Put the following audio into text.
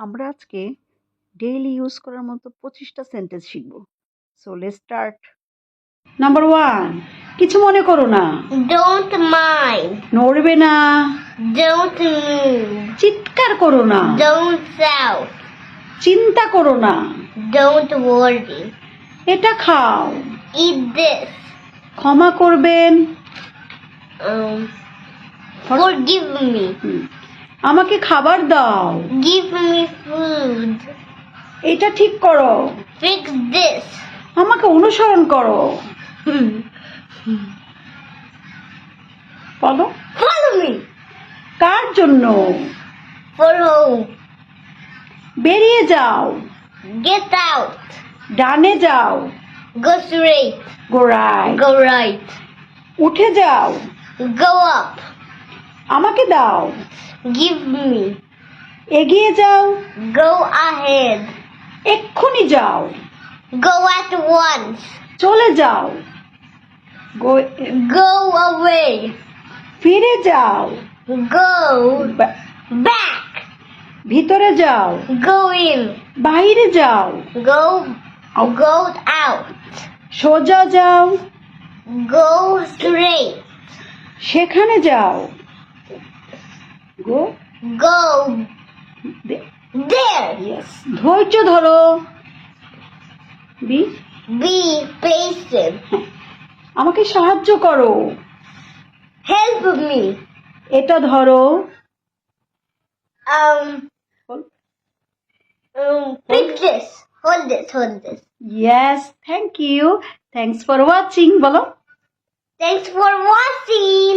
আমরা আজকে daily use করার মতো 25টা সেন্টেন্স শিখব। So let's start. নাম্বার 1, কিছু মনে করো না, Don't mind. নড়বে না, Don't move. চিৎকার করো না, Don't shout. চিন্তা করো না, Don't worry. এটা খাও, Eat this. ক্ষমা করবেন, Forgive me. আমাকে খাবার দাও, Give me food. এটা ঠিক করো, Fix this. আমাকে অনুসরণ করো, বলো Follow me. কার জন্য, For whom? বেরিয়ে যাও, Get out. ডানে যাও, Go straight. গো রাইট, Go right. উঠে যাও, Go up. আমাকে দাও, Give me. এগিয়ে যাও, Go ahead. এক্ষুনি যাও, Go at once. চলে যাও, গো Go away. ফিরে যাও, Go বা- back. ভিতরে যাও, Go in. বাইরে যাও, Go out. সোজা যাও, Go straight. সেখানে যাও, গো Go দে- there. yes, ধৈর্য ধরো, বি Be patient. আমাকে সাহায্য করো, Help me. এটা ধরো, Fix this. Hold this. yes, thank you, thanks for watching, বলো Thanks for watching.